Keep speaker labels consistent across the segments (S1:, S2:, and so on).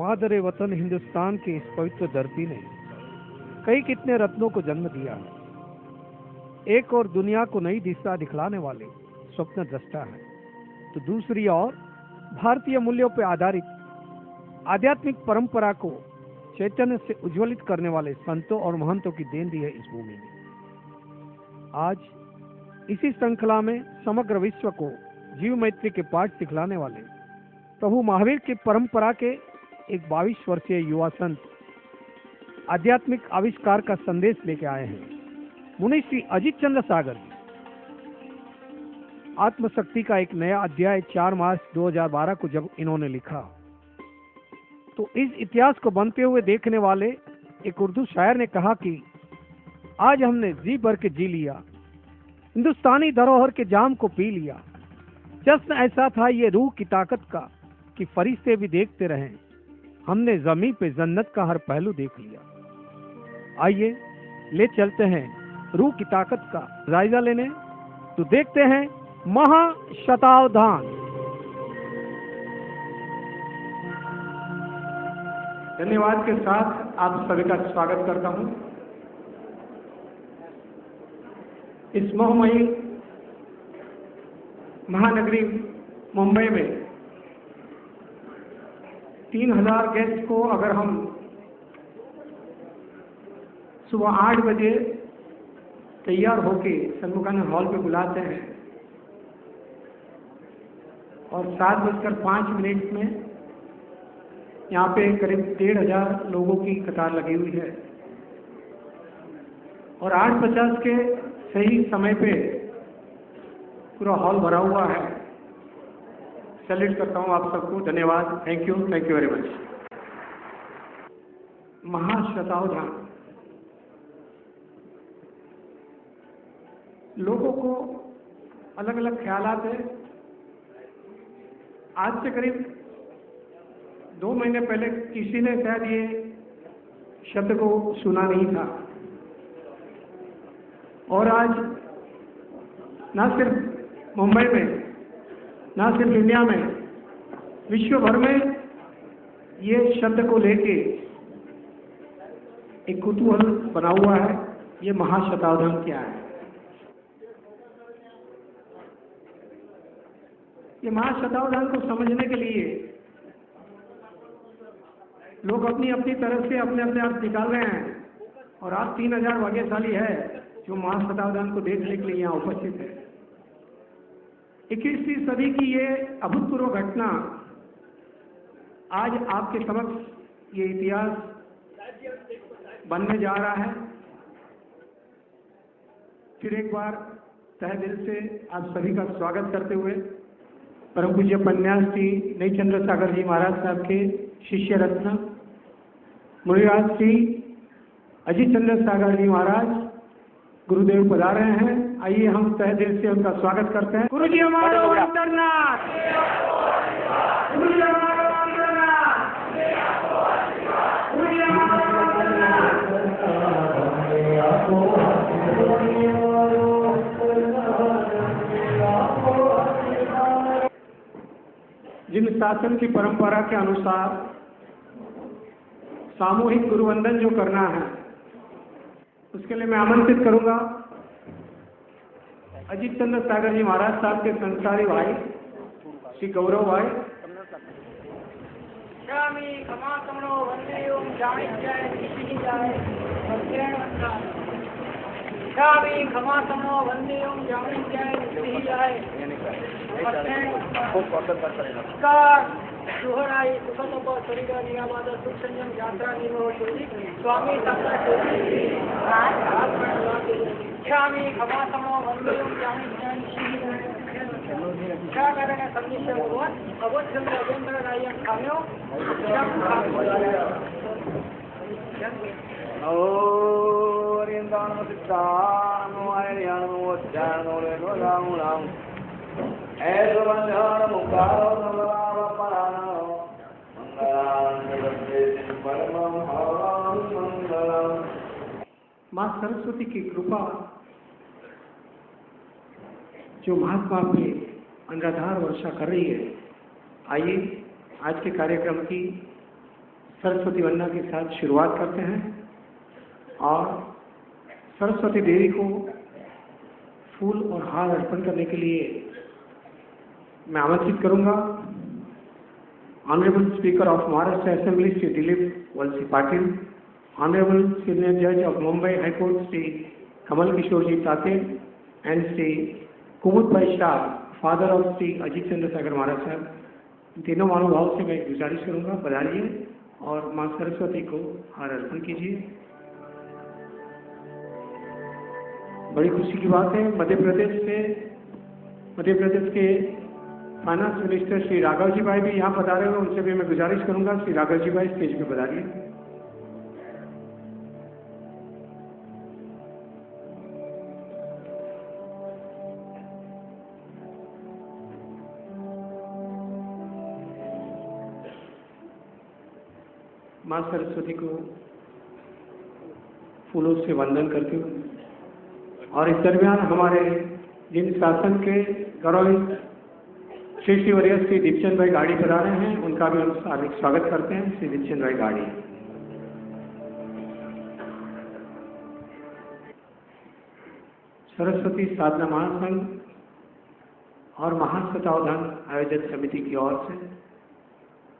S1: मादरे वतन हिंदुस्तान के इस पवित्र धरती ने कई कितने रत्नों को जन्म दिया है। एक और दुनिया को नई दिशा दिखलाने वाले स्वप्न दृष्टा है, तो दूसरी ओर भारतीय मूल्यों पर आधारित आध्यात्मिक परंपरा को चैतन्य से उज्ज्वलित करने वाले संतों और महंतों की देन दी है इस भूमि में। आज इसी श्रृंखला में समग्र विश्व को जीव मैत्री के पाठ सिखलाने वाले प्रभु महावीर की परंपरा के एक 22 वर्षीय युवा संत आध्यात्मिक आविष्कार का संदेश लेके आए हैं। मुनि श्री अजीत चंद्र सागर जी आत्मशक्ति का एक नया अध्याय 4 मार्च 2012 को जब इन्होंने लिखा, तो इस इतिहास को बनते हुए देखने वाले एक उर्दू शायर ने कहा कि आज हमने जी भर के जी लिया, हिंदुस्तानी धरोहर के जाम को पी लिया। जश्न ऐसा था ये रूह की ताकत का कि फरिश्ते भी देखते रहे। हमने जमीन पे जन्नत का हर पहलू देख लिया। आइए ले चलते हैं रूह की ताकत का जायजा लेने, तो देखते हैं महाशतावधान।
S2: धन्यवाद के साथ आप सभी का स्वागत करता हूं। इस मोहमयी महानगरी मुंबई में 3000 गेस्ट को अगर हम सुबह 8 बजे तैयार होके सन्मुखानंद हॉल पे बुलाते हैं और 7:05 में यहाँ पे करीब 1500 लोगों की कतार लगी हुई है और 8:50 के सही समय पे पूरा हॉल भरा हुआ है। सैल्यूट करता हूँ आप सबको। धन्यवाद। Thank you very much. महाशतावधान लोगों को अलग अलग ख्यालात है। आज से करीब 2 महीने पहले किसी ने शायद ये शब्द को सुना नहीं था और आज ना सिर्फ मुंबई में, ना सिर्फ इंडिया में, विश्व भर में ये शब्द को लेके एक कुतूहल बना हुआ है। ये महाशतावधान क्या है? ये महाशतावधान को समझने के लिए लोग अपनी अपनी तरफ से अपने अपने अर्थ निकाल रहे हैं और आज 3000 भाग्यशाली है जो महाशतावधान को देखने के लिए यहाँ उपस्थित है। 21वीं सदी की ये अभूतपूर्व घटना आज आपके समक्ष ये इतिहास बनने जा रहा है। फिर एक बार तहे दिल से आप सभी का स्वागत करते हुए परम पूज्य पन्यास श्री नई चंद्र सागर जी महाराज साहब के शिष्य रत्न मुनिराज श्री अजीत चंद्र सागर जी महाराज गुरुदेव पधार रहे हैं। आइए हम तहे दिल से उनका स्वागत करते हैं। गुरु जी हमारा अंतरनाथ, गुरु जी हमारा अंतरनाथ, गुरु जी जिन शासन की परंपरा के अनुसार सामूहिक गुरुवंदन जो करना है, उसके लिए मैं आमंत्रित करूंगा अजीत चंद्र सागर जी महाराज साहब के संसारी भाई श्री गौरव भाई।
S3: स्वामी
S2: माँ सरस्वती की कृपा जो महात्मा पे अनराधार वर्षा कर रही है। आइए आज के कार्यक्रम की सरस्वती वंदना के साथ शुरुआत करते हैं और सरस्वती देवी को फूल और हार अर्पण करने के लिए मैं आमंत्रित करूंगा honourable speaker of Maharashtra assembly Shri Dilip Walse Patil, honourable senior जज of Mumbai high court Shri Kamal Kishore ji Tate and Shri Kumud bhai Shah, father of Shri Ajit Chandra Sagar Maharaj Sahab. तीनों महानुभाव से मैं गुजारिश करूंगा, पधारिए और माँ सरस्वती को हार अर्पण कीजिए। बड़ी खुशी की बात है, मध्य प्रदेश के फाइनेंस मिनिस्टर श्री राघव जी भाई भी यहाँ पधारे हुए, उनसे भी मैं गुजारिश करूंगा श्री राघव जी भाई स्टेज पे पधारिए। माँ सरस्वती को फूलों से वंदन करते हुए और इस दरमियान हमारे जिन शासन के गौरव श्री वर्य श्री दीपचंद भाई गाड़ी पर आ रहे हैं, उनका भी हम हार्दिक स्वागत करते हैं। श्री दीपचंद भाई गाड़ी। सरस्वती साधना महासंघ और महाशतावधान आयोजन समिति की ओर से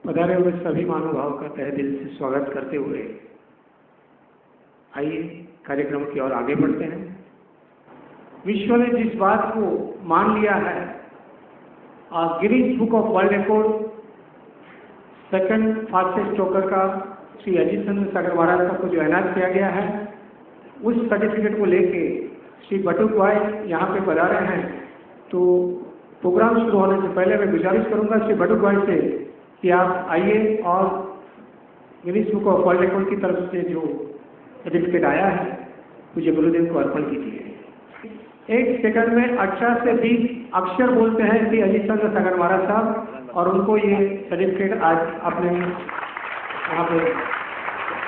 S2: पधारे हुए सभी महानुभावों का तहे दिल से स्वागत करते हुए आइए कार्यक्रम की ओर आगे बढ़ते हैं। विश्व ने जिस बात को मान लिया है, Guinness book of world record second fastest talker का श्री अजीत चंद्र सागर महाराज साहब को जो ऐलान किया गया है, उस सर्टिफिकेट को लेके श्री बटुक भाई यहाँ पे पधारे हैं। तो प्रोग्राम शुरू होने से पहले मैं गुजारिश करूंगा श्री बटुक भाई से कि आप आइए और Guinness book of world record की तरफ से जो सर्टिफिकेट आया है पूज्य गुरुदेव को अर्पण कीजिए। एक सेकंड में 18 से 20 अक्षर बोलते हैं श्री अजीत चंद्र सागर महाराज साहब, और उनको ये सर्टिफिकेट आज अपने यहाँ पे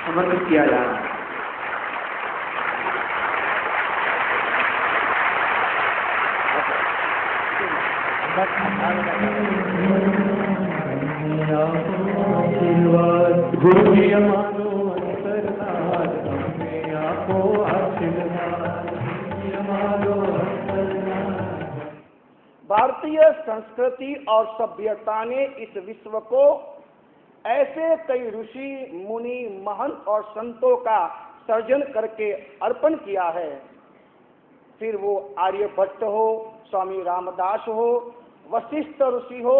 S2: समर्पित किया जा रहा है।
S3: भारतीय संस्कृति और सभ्यता ने इस विश्व को ऐसे कई ऋषि मुनि महंत और संतों का सर्जन करके अर्पण किया है। फिर वो आर्यभट्ट हो, स्वामी रामदास हो, वशिष्ठ ऋषि हो,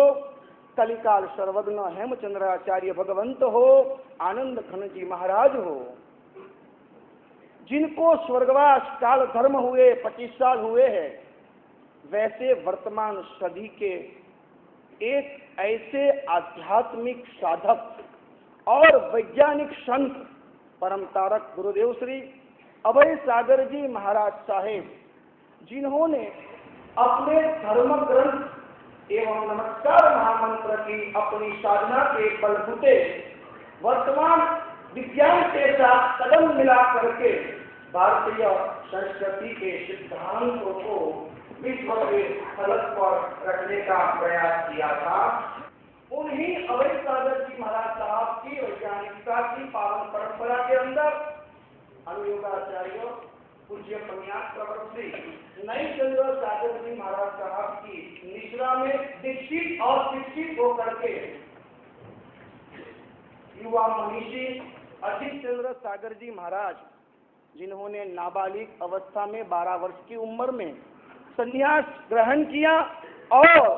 S3: कलिकाल सर्वज्ञ हेमचंद्राचार्य भगवंत हो, आनंद घन जी महाराज हो, जिनको स्वर्गवास काल धर्म हुए 25 साल हुए हैं, वैसे वर्तमान सदी के एक ऐसे आध्यात्मिक साधक और वैज्ञानिक संत परम तारक गुरुदेव श्री अभय सागर जी महाराज साहेब, जिन्होंने अपने धर्म ग्रंथ एवं नमस्कार महामंत्र की अपनी साधना के बलबूते वर्तमान विज्ञान के साथ कदम मिला करके भारतीय संस्कृति के सिद्धांतों को विश्व के फलक पर रखने का प्रयास किया था। उन्हीं अभय सागर जी महाराज साहब की वैज्ञानिकता की पावन परंपरा के अंदर अनुयोगाचार्य पूज्य पुण्यात प्रवर श्री नई चंद्र सागर जी महाराज साहब की निश्रा में दीक्षित और शिक्षित होकर के युवा मनीषी अजीत चंद्र सागर जी महाराज, जिन्होंने नाबालिग अवस्था में 12 वर्ष की उम्र में संन्यास ग्रहण किया और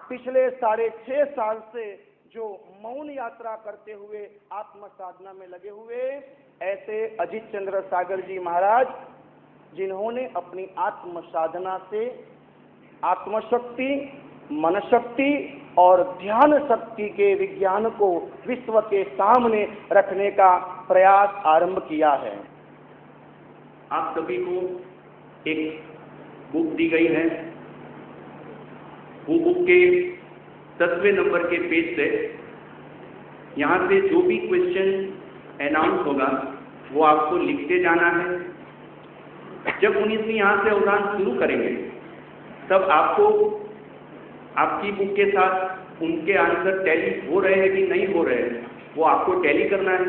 S3: पिछले 6.5 साल से जो मौन यात्रा करते हुए आत्म साधना में लगे हुए, ऐसे अजीत चंद्र सागर जी महाराज, जिन्होंने अपनी आत्म साधना से आत्मशक्ति, मन शक्ति और ध्यान शक्ति के विज्ञान को विश्व के सामने रखने का प्रयास आरंभ किया है।
S4: आप सभी को एक बुक दी गई है। वो बुक के 10वें नंबर के पेज से यहाँ से जो भी क्वेश्चन अनाउंस होगा वो आपको लिखते जाना है। जब 19वीं यहाँ से अवधान शुरू करेंगे तब आपको आपकी बुक के साथ उनके आंसर टैली हो रहे हैं कि नहीं हो रहे हैं वो आपको टैली करना है।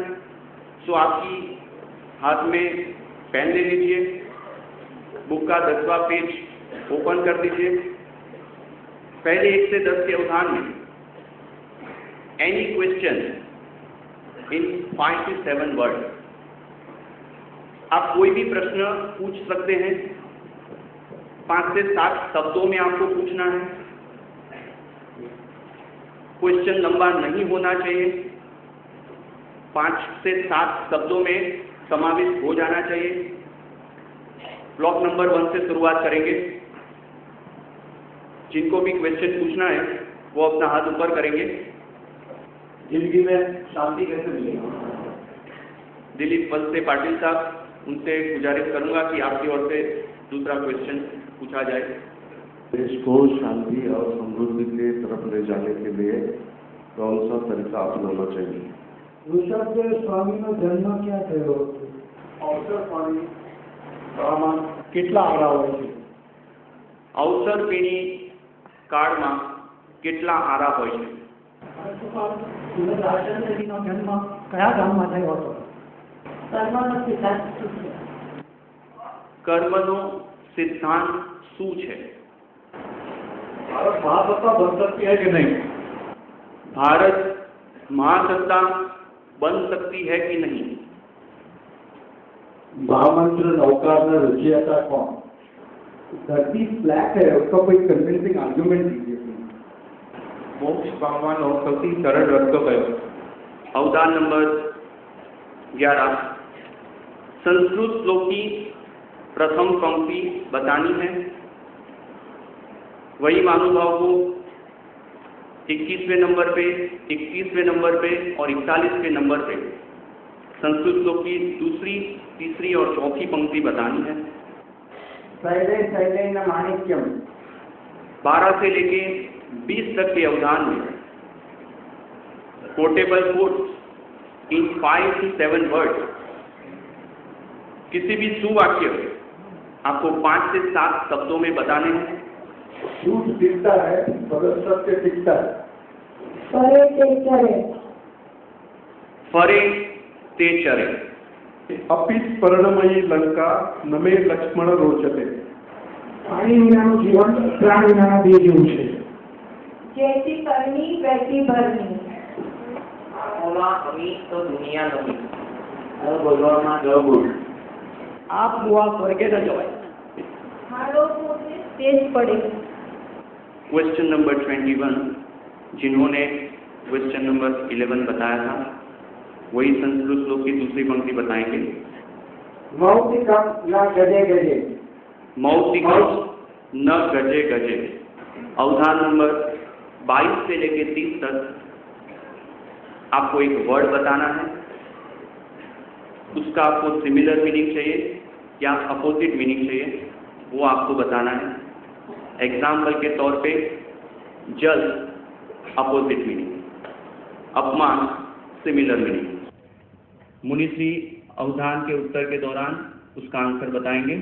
S4: सो आपकी हाथ में पेन ले लीजिए, बुक का 10वां पेज ओपन कर दीजिए। पहले 1 से 10 के अवधान में any question in 5 to 7 word, आप कोई भी प्रश्न पूछ सकते हैं। 5 से 7 शब्दों में आपको पूछना है। क्वेश्चन लंबा नहीं होना चाहिए, 5 से 7 शब्दों में समाविष्ट हो जाना चाहिए। ब्लॉक नंबर 1 से शुरुआत करेंगे। जिनको भी क्वेश्चन पूछना है वो अपना हाथ ऊपर करेंगे।
S5: जिंदगी में शांति कैसे मिलेगी?
S4: दिलीप वत्स पाटिल साहब, उनसे गुजारिश करूंगा कि आपकी ओर से दूसरा क्वेश्चन पूछा जाए।
S5: देश को शांति और समृद्धि की तरफ ले जाने के लिए कौन सा तरीका अपनाना चाहिए?
S2: ऋषभ देव स्वामी નો જન્મ ક્યાં થયો?
S5: અવસર પાણી હવામાન કેટલા આરા હોય છે?
S4: અવસર પીણી કાળમાં કેટલા આરા હોય છે?
S2: સુરેન્દ્રનો જન્મ કયા ગામમાં થયો હતો?
S4: કર્મનો સિદ્ધાંત શું છે?
S5: ભારત મહાસત્તા બન सकती है कि नहीं?
S4: भारत महासत्ता बन सकती है कि नहीं?
S5: महामंत्र नौकार ने रचयिता कौन? धरती फ्लैट है, उसका कोई कन्विंसिंग आर्ग्यूमेंट दीजिए।
S4: मोक्ष पामવાનો સૌથી સરળ રસ્તો કયો? अवदान नंबर 11। संस्कृत श्लोक की प्रथम पंक्ति बतानी है। वही महानुभाव को 21वें नंबर पे, 31वें नंबर पे और 41वें नंबर पे संस्कृत श्लोक की दूसरी, तीसरी और चौथी पंक्ति बतानी है।
S2: शैले शैलेन माणिक्यम
S4: 12 से लेके 20 तक के अवधान में quotable quotes in 5 to 7 word. किसी भी सुवाक्य आपको 5 से 7 शब्दों में बताने हैं।
S5: झूठ दिखता है मगर सत्य दिखता है।
S2: फरे ते चरे
S4: फरे ते चरे
S5: अपिस पर्णमयी लंका नमे लक्ष्मण रोचते।
S2: પાણી વિનાનું જીવન પ્રાણ વિનાના બે જેવું છે।
S6: जैसी करनी वैसी भरनी।
S7: આંખોમાં અમી તો દુનિયા નમી, બોલવામાં જ બોલ।
S2: આપ બુઆ સ્વર્ગે ન જવાય।
S6: हारो पोते तेज पड़े।
S4: क्वेश्चन नंबर 21, जिन्होंने क्वेश्चन नंबर 11 बताया था वही संस्कृत श्लोक की दूसरी पंक्ति बताएंगे।
S2: મૌતિકમ ન ગજે ગજે
S4: मौतिकम न गजे गजे। अवधान नंबर 22 से लेके 30 तक आपको एक वर्ड बताना है। उसका आपको सिमिलर मीनिंग चाहिए या अपोजिट मीनिंग चाहिए, वो आपको बताना है। एग्जाम्पल के तौर पे जल अपोजिट मीनिंग, अपमान सिमिलर मीनिंग। मुनिश्री अवधान के उत्तर के दौरान उसका आंसर बताएंगे।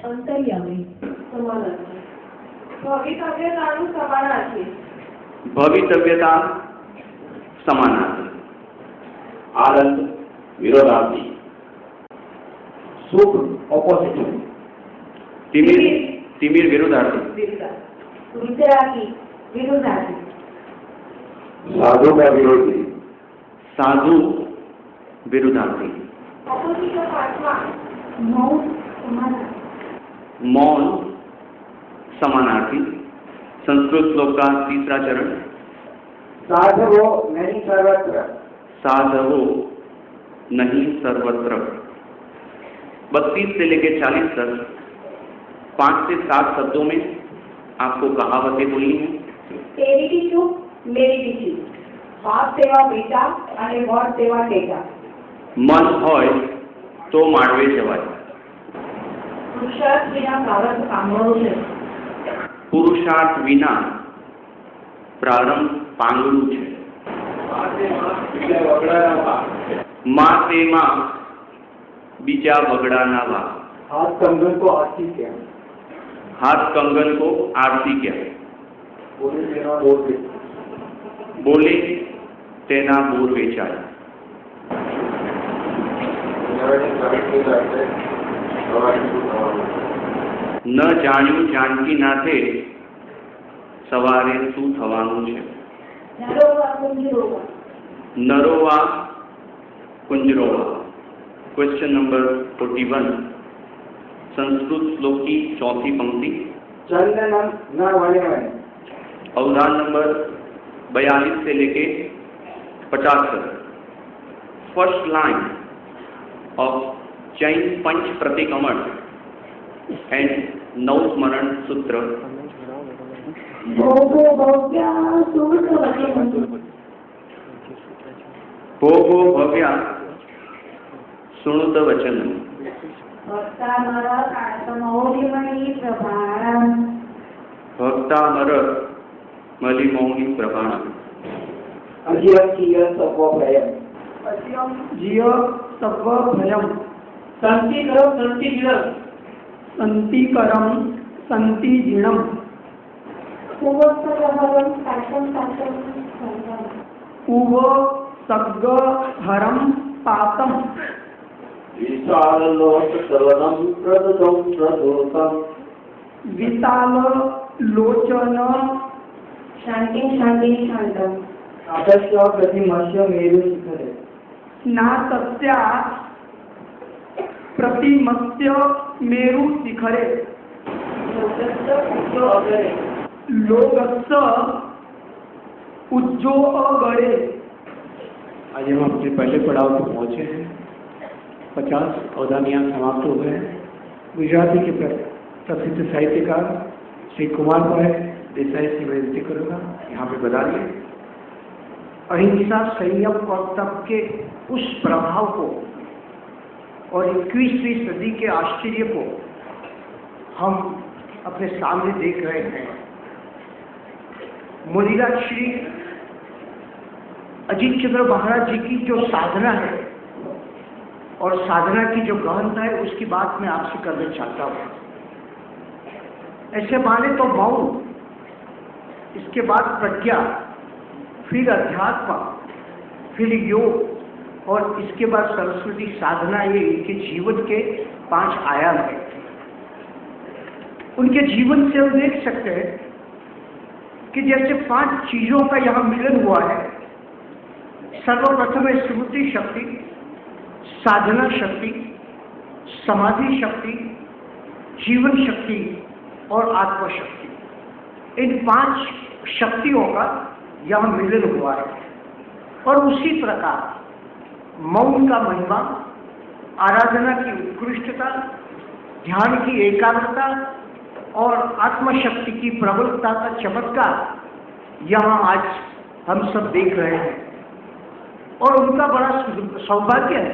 S6: अंतर्यामी समानार्थी। भवितव्यताનું સમાનાર્થી।
S4: भवितव्यता समानार्थी।
S5: आनंद विरोधार्थी। सुख ऑपोजिट।
S4: तिमिर तिमिर विरोधार्थी।
S6: विद्यार्थी विरोधार्थी।
S5: साधु का विरोधी।
S4: साधु विरोधार्थी।
S6: ऑपोजिट ऑफ आत्मा मौन समानार्थी।
S4: मौन समानार्थी। संस्कृत श्लोक का तीसरा चरण।
S2: સાધવો નહીં સર્વત્ર
S4: साधवो नहीं सर्वत्र। 32 से लेकर 40 तक 5 से 7 शब्दों में आपको कहावतें बोलनी है।
S6: तेरी भी चूक मेरी भी चूक। बाप सेवा बेटा અને વર સેવા ટેકા।
S4: मन होय तो माळवे जवाय।
S6: પુરુષાર્થ વિના પ્રારબ્ધ કામળો છે।
S4: पुरुषार्थ विना प्रारंभ પાંગળું છે। માં તે માં બીજા વગડાના વા।
S2: હાથ કંગન કો આરતી क्या
S4: हाथ कंगन को आरती क्या।
S5: बोले तेरा बोल दे।
S4: बोले તેના બોર વેચાય. ન જાણ્યું જાનકી નાથે સવારે શું થવાનું છે. નરોવા कुंजरोवा. Question number 41. संस्कृत श्लोक की चौथी पंक्ति. अवधान नंबर 42 से लेके 50 तक. First line of Jain Panch Pratikraman and Navsmaran Sutra. भोगो भव्या सुणुत वचन. भक्तामर मलिमौनि प्रभाण.
S7: अजिय सत्व भयम.
S2: जिय सत्व भयम. संतिकरम संतिजीणम. उव सग्गहरम पातम.
S7: विशालोचनं प्रददं प्रदोषं.
S2: विशालोचन
S6: शांति शांति शांतम.
S7: नाटस्य प्रतिमस्य मेरु शिखरे.
S2: नाटस्य प्रतिमस्य मेरु शिखरे. लोकस्य उज्जोगरे.
S1: आज हम अपने पहले पड़ाव पर पहुंचे हैं. 50 अवधान यहाँ समाप्त हो गए हैं. गुजराती के प्रसिद्ध साहित्यकार श्री कुमार भाई देसाई से विनती करूँगा यहाँ पे बता दिए.
S2: अहिंसा संयम और तप के उस प्रभाव को और 21वीं सदी के आश्चर्य को हम अपने सामने देख रहे हैं. मुनिराज श्री अजीत चंद्र महाराज जी की जो साधना है और साधना की जो गहनता है उसकी बात मैं आपसे करना चाहता हूँ. ऐसे माने तो मौन, इसके बाद प्रज्ञा, फिर अध्यात्म, फिर योग और इसके बाद सरस्वती साधना. ये इनके जीवन के 5 आयाम हैं. उनके जीवन से हम देख सकते हैं कि जैसे 5 चीजों का यहाँ मिलन हुआ है. सर्वप्रथम है स्मृति शक्ति, साधना शक्ति, समाधि शक्ति, जीवन शक्ति और आत्मशक्ति. इन 5 शक्तियों का यहाँ मिलन हुआ है. और उसी प्रकार मौन का महिमा, आराधना की उत्कृष्टता, ध्यान की एकाग्रता और आत्मशक्ति की प्रबलता का चमत्कार यहाँ आज हम सब देख रहे हैं. और उनका बड़ा सौभाग्य है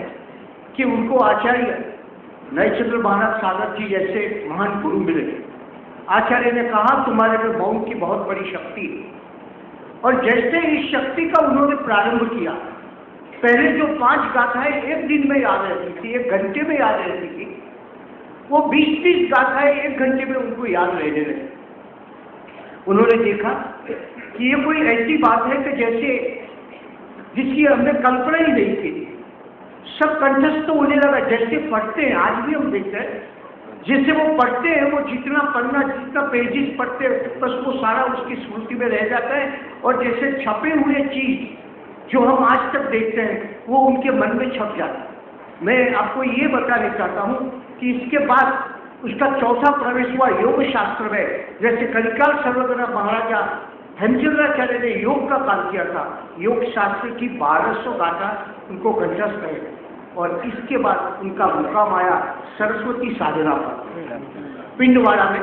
S2: कि उनको आचार्य नयचंद्र महाराज सागर जी जैसे महान गुरु मिले. आचार्य ने कहा तुम्हारे में मौन की बहुत बड़ी शक्ति है. और जैसे इस शक्ति का उन्होंने प्रारंभ किया, पहले जो 5 गाथाएं एक दिन में याद रहती थी, 1 घंटे में याद रहती थी, वो 20-30 गाथाएं 1 घंटे में उनको याद रहने लगी. उन्होंने देखा कि ये कोई ऐसी बात है कि जैसे जिसकी हमने कल्पना ही नहीं की. सब कंठस्थ होने लगा. जैसे पढ़ते हैं, आज भी हम देखते हैं, जैसे वो पढ़ते हैं, वो जितना पढ़ना, जितना पेजेस पढ़ते हैं, बस वो सारा उसकी स्मृति में रह जाता है. और जैसे छपे हुए चीज जो हम आज तक देखते हैं वो उनके मन में छप जाता है. मैं आपको ये बताना चाहता हूँ कि इसके बाद उसका चौथा प्रवेश हुआ योग शास्त्र में. जैसे कलिकाल सर्वज्ञ महाराजा हेमचंद्राचार्य ने योग का काम किया था. योग शास्त्र की 1200 गाथा उनको कंठस्थ है. और इसके बाद उनका मुकाम आया सरस्वती साधना पर पिंडवाड़ा में,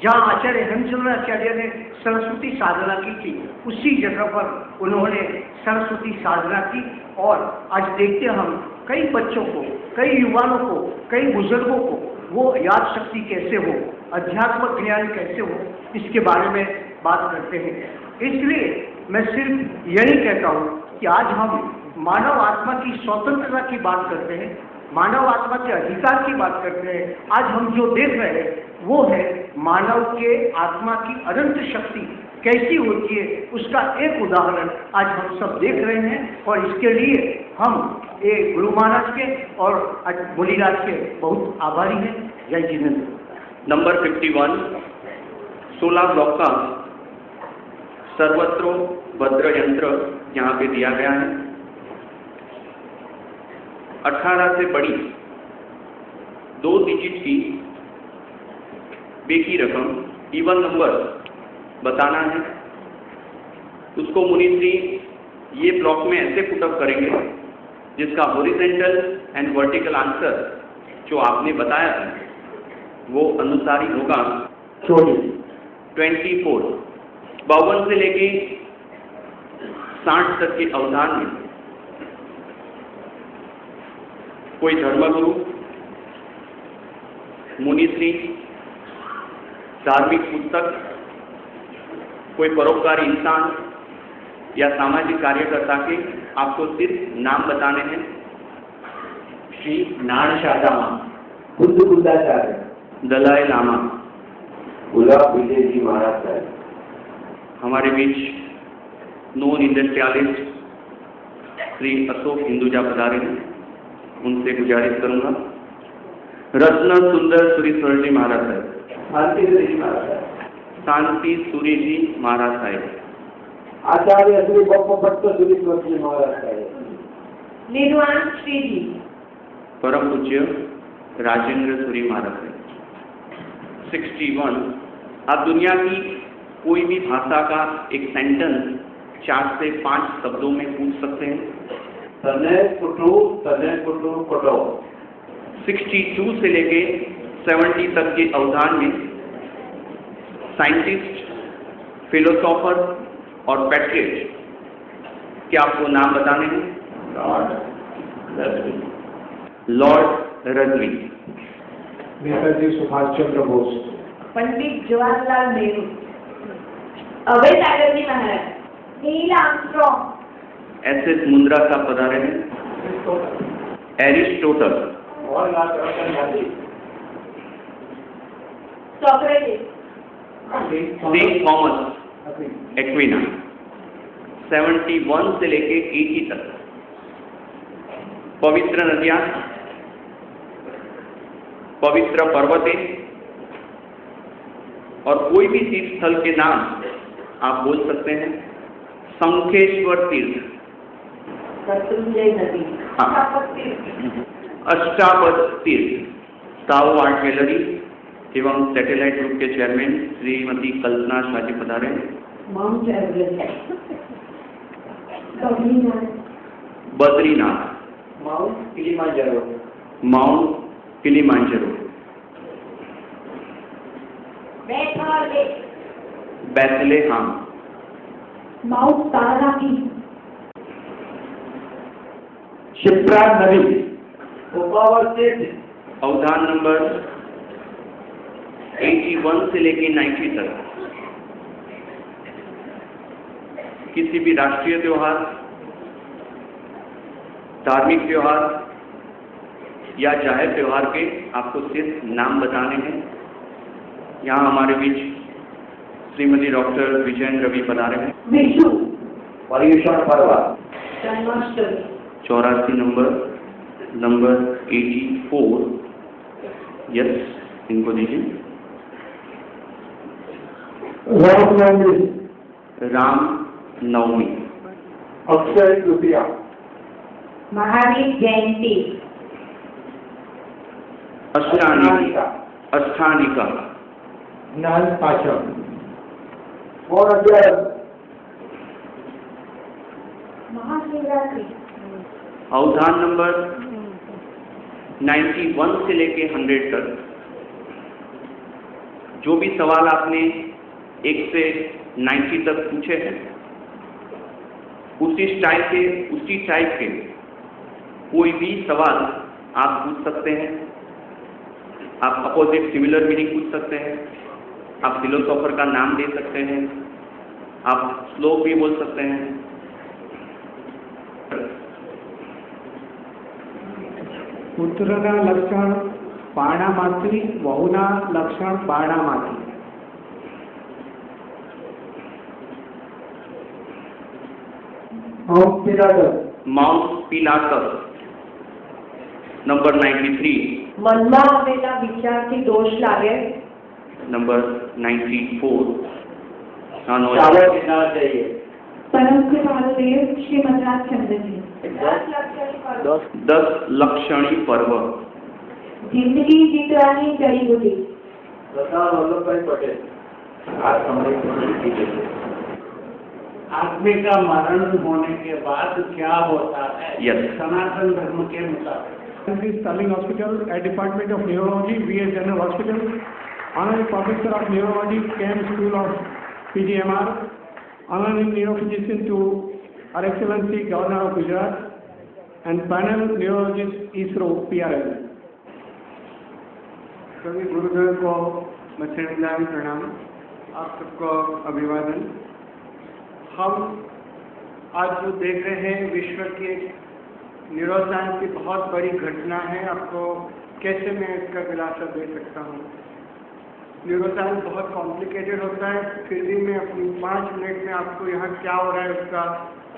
S2: जहाँ आचार्य हेमचंद्राचार्य ने सरस्वती साधना की थी. उसी जगह पर उन्होंने सरस्वती साधना की. और आज देखते हैं हम कई बच्चों को, कई युवाओं को, कई बुजुर्गों को वो याद शक्ति कैसे हो, अध्यात्म ज्ञान कैसे हो, इसके बारे में बात करते हैं. इसलिए मैं सिर्फ यही कहता हूँ कि आज हम मानव आत्मा की स्वतंत्रता की बात करते हैं, मानव आत्मा के अधिकार की बात करते हैं. आज हम जो देख रहे हैं वो है मानव के आत्मा की अनंत शक्ति कैसी होती है उसका एक उदाहरण आज हम सब देख रहे हैं, और इसके लिए हम ये गुरु महाराज के और मुनिराज के बहुत आभारी हैं। जय जिनेन्द्र।
S4: नंबर 51, 16 ब्लॉक का सर्वत्र भद्र यंत्र यहाँ पे दिया गया है। 18 से बड़ी 2 डिजिट की बेकी रकम इवन नंबर बताना है। उसको मुनिश्री ये ब्लॉक में ऐसे पुटअप करेंगे जिसका हॉरिजॉन्टल एंड वर्टिकल आंसर जो आपने बताया था वो अनुसार ही होगा। 24 52 से लेके 60 तक के अवधान में कोई धर्मगुरु, मुनिश्री, धार्मिक पुस्तक, कोई परोपकारी इंसान या सामाजिक कार्यकर्ता के आपको सिर्फ नाम बताने हैं। श्री नानशादामा,
S7: बुद्ध बुद्धाचार्य,
S4: दलाई लामा,
S7: गुलाब विजय जी महाराज साहब,
S4: हमारे बीच नॉन इंडस्ट्रियलिस्ट श्री अशोक हिंदुजा पधारे हैं, उनसे गुजारिश करूंगा। रत्न सुंदर सुरेश्वर जी महाराज साहब,
S7: शांति सूर्य जी महाराज साहब,
S4: शांति सूर्य जी महाराज साहब,
S7: आचार्य श्री बप्पा भट्ट सुरेश्वर जी महाराज साहब,
S6: निर्वाण श्री जी,
S4: परम पूज्य राजेंद्र सूरी महाराज साहब। 61, आप दुनिया की कोई भी भाषा का एक सेंटेंस 4 से 5 शब्दों में पूछ सकते हैं।
S7: तने कुटु कटो।
S4: 62 से लेके 70 तक के अवधान में साइंटिस्ट, फिलोसोफर और पैट्रियट के आपको नाम बताने हैं। Lord Razvi,
S2: Netaji Subhash Chandra Bose,
S6: Pandit Jawaharlal Nehru, Abhay Sagar ji Maharaj, Neil Armstrong,
S4: SS Mundra sahab पधारे हैं। Aristotle,
S6: Socrates,
S4: saint Thomas Aquinas. 71 से लेके 80 तक पवित्र नदियां, पवित्र पर्वतें और कोई भी तीर्थ स्थल के नाम आप बोल सकते हैं। शंखेश्वर तीर्थ,
S6: शत्रुंजय नदी,
S4: अष्टापद तीर्थ, ताओ आर्ट गैलरी एवं सैटेलाइट ग्रुप के चेयरमैन श्रीमती कल्पना शाह जी पधारे।
S6: Mount Everest,
S4: Badrinath,
S7: Mount Kilimanjaro,
S4: Mount Kilimanjaro, Bethlehem,
S6: Mount तारानाथी,
S7: शिप्रा नदी, उपावर तीर्थ,
S4: अवधान नंबर 81 से लेके 90 तक किसी भी राष्ट्रीय त्योहार, धार्मिक त्योहार या जाहिर त्योहार के आपको सिर्फ नाम बताने हैं। यहाँ हमारे बीच श्रीमती डॉक्टर विजयन रवि पधारे हैं।
S6: विशु,
S7: पर्युषण पर्व,
S6: जन्माष्टमी,
S4: 84 नंबर 84, यस, इनको दीजिए। राम नवमी,
S7: अक्षय तृतीया,
S6: महावीर जयंती,
S4: अष्टानिका,
S7: नाल पाचम, और अध्याय,
S6: महाशिवरात्रि,
S4: अवधान नंबर 91 से लेके 100 तक जो भी सवाल आपने 1 से 90 तक पूछे हैं, उसी टाइप के कोई भी सवाल आप पूछ सकते हैं। आप अपोजिट सिमिलर मीनिंग पूछ सकते हैं, आप फिलोसोफर का नाम दे सकते हैं, आप श्लोक भी बोल सकते हैं।
S2: પુત્રના લક્ષણ પાણામાંથી, વહુના લક્ષણ બાણામાંથી.
S7: Mount Pilatus.
S4: Mount Pilatus. Number 93,
S6: મનમાં આવેલા વિચારથી દોષ લાગે
S4: नंबर 94, हाँ, नो,
S7: चावल गिनना चाहिए।
S6: પરંતુ મહાદેવ શ્રીમદ રાજચંદ્રજી
S4: 10 लक्षणी पर्व।
S6: જિંદગી જીતવાની જડીબુટી
S7: सरदार वल्लभ भाई पटेल। आज समय
S8: आदमी का मरण होने के बाद क्या होता है
S4: Yes.
S8: सनातन धर्म के मुताबिक।
S2: This is Sterling Hospital at Department of Neurology, VS General Hospital. Honorary Professor of Neurology, KM School of PGMR. Honorary Neurophysician to Her Excellency Governor of Gujarat and Panel Neurologist ISRO PRL. सभी गुरुदेव को मच्छरदान प्रणाम। आप सबको अभिवादन। हम आज जो देख रहे हैं विश्व की एक न्यूरोसाइंस की बहुत बड़ी घटना है। आपको कैसे मैं इसका खुलासा दे सकता हूँ। न्यूरोसाइंस बहुत कॉम्प्लिकेटेड होता है, फिर भी मैं अपनी 5 मिनट में आपको यहाँ क्या हो रहा है उसका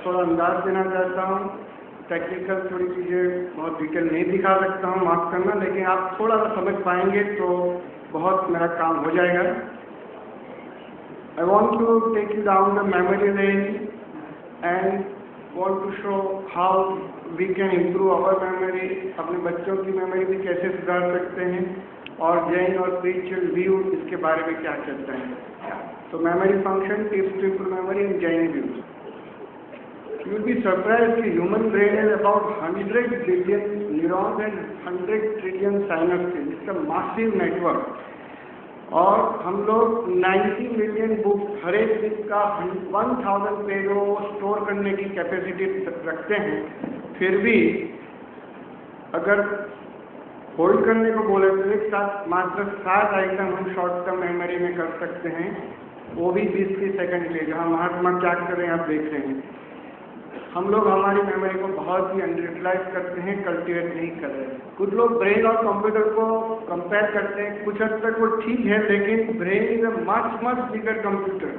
S2: थोड़ा अंदाज देना चाहता हूँ। टेक्निकल थोड़ी चीज़ें बहुत डिटेल नहीं दिखा सकता हूँ, माफ़ करना, लेकिन आप थोड़ा सा समझ पाएंगे तो बहुत मेरा काम हो जाएगा। I want to take you down the memory lane and want to show how we can improve our memory, अपने बच्चों की मेमोरी भी कैसे सुधार सकते हैं और जैन और स्पिरिचुअल व्यू इसके बारे में क्या कहते हैं। तो memory function, tips to improve memory and Jain views. You will be surprised that human brain has about 100 billion neurons and 100 trillion synapses. It's a massive network। और हम लोग 90 मिलियन बुक्स हर एक दिन का 1000 पेज को स्टोर करने की कैपेसिटी रखते हैं। फिर भी अगर होल्ड करने को बोले तो एक साथ मात्र 7 आइटम हम शॉर्ट टर्म मेमोरी में कर सकते हैं, वो भी 20-30 सेकंड के। जहाँ महात्मा क्या कर रहे हैं आप देख रहे हैं। हम लोग हमारी मेमोरी को बहुत ही अंडरयूटिलाइज करते हैं, कल्टिवेट नहीं कर रहे हैं। कुछ लोग ब्रेन और कंप्यूटर को कंपेयर करते हैं, कुछ हद तक वो ठीक है, लेकिन brain is a much bigger computer.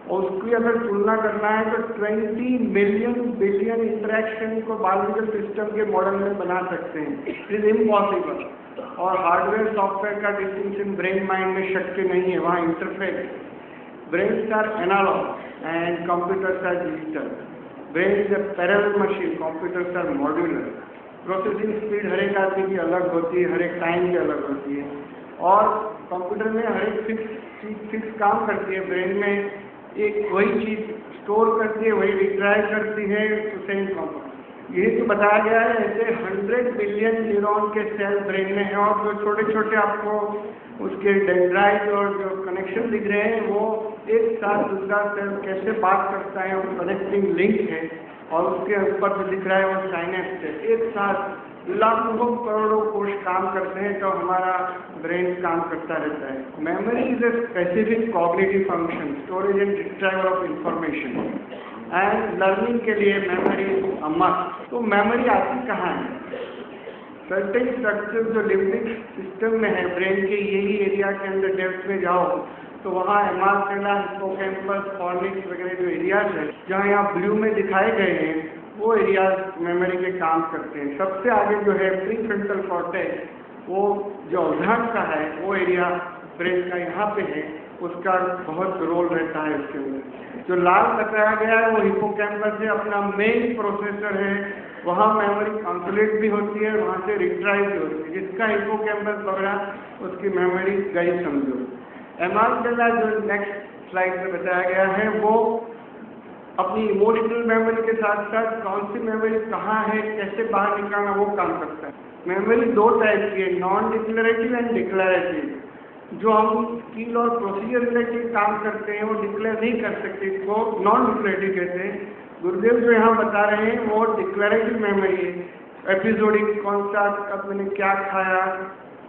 S2: और उसकी अगर तुलना करना है तो 20 मिलियन बिलियन इंटरेक्शन को बायोलॉजिकल सिस्टम के मॉडल में बना सकते हैं। It is impossible. और हार्डवेयर सॉफ्टवेयर का डिस्टिंक्शन ब्रेन माइंड में शक्य नहीं है, वहाँ interface. Brains are analogue and computers are digital. Brain is a parallel machine, computers are modular. Processing speed हर एक आदमी की अलग होती है, हर एक टाइम की अलग होती है। और कंप्यूटर में हर एक फिक्स काम करती है, ब्रेन में एक वही चीज़ स्टोर करती है, वही रिट्राइव करती है, सेम कंप्यूटर। यही तो बताया गया है। ऐसे 100 बिलियन न्यूरॉन के सेल ब्रेन में है और जो छोटे छोटे आपको उसके डेंड्राइट और जो कनेक्शन दिख रहे हैं वो एक साथ दूसरा सेल कैसे बात करता है, वो कनेक्टिंग लिंक है। और उसके ऊपर जो दिख रहा है वो साइनेप्स है। एक साथ लाखों करोड़ों कोष काम करते हैं तो हमारा ब्रेन काम करता रहता है। Memory is a specific cognitive function, storage and retrieval of information and learning के लिए मेमोरी मस्ट। तो मेमोरी आती कहाँ है? सर्टेन स्ट्रक्चर जो लिम्बिक सिस्टम में है ब्रेन के, यही एरिया के अंदर डेप्थ में जाओ तो वहाँ एमार्सेला, हिप्पोकैम्पस, फॉर्निक्स वगैरह जो एरियाज है जहाँ यहाँ ब्लू में दिखाए गए हैं वो एरियाज मेमोरी के काम करते हैं। सबसे आगे जो है प्रीफ्रंटल कॉर्टेक्स, वो जो अवधान का है वो एरिया ब्रेन का यहाँ पे है, उसका बहुत रोल रहता है इसके अंदर। जो लाल बताया गया है वो हिप्पोकैम्पस से अपना मेन प्रोसेसर है, वहाँ मेमोरी कंसोलेट भी होती है, वहाँ से रिट्राइव भी होती है। जिसका हिप्पोकैम्पस वगैरह उसकी मेमोरी गई समझो। एमार्सेला जो नेक्स्ट स्लाइड में बताया गया है वो अपनी इमोशनल मेमोरी के साथ साथ कौन सी मेमोरी कहाँ है, कैसे बाहर निकालना, वो काम करता है। मेमोरी 2 टाइप की है, नॉन डिक्लेरेटिव एंड डिक्लेरेटिव। जो हम स्किल और प्रोसीजर रिलेटेड काम करते हैं वो डिक्लेयर नहीं कर सकते, इसको नॉन डिक्लेरेटिव कहते हैं। गुरुदेव जो यहाँ बता रहे हैं वो डिक्लेरेटिव मेमोरी है। एपिसोडिक, कौन सा कब मैंने क्या खाया,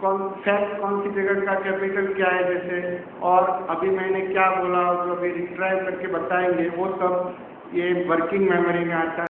S2: कौन सी जगह का कैपिटल क्या है जैसे, और अभी मैंने क्या बोला जो अभी रिट्राइव करके बताएंगे, वो सब ये वर्किंग मेमोरी में आता है।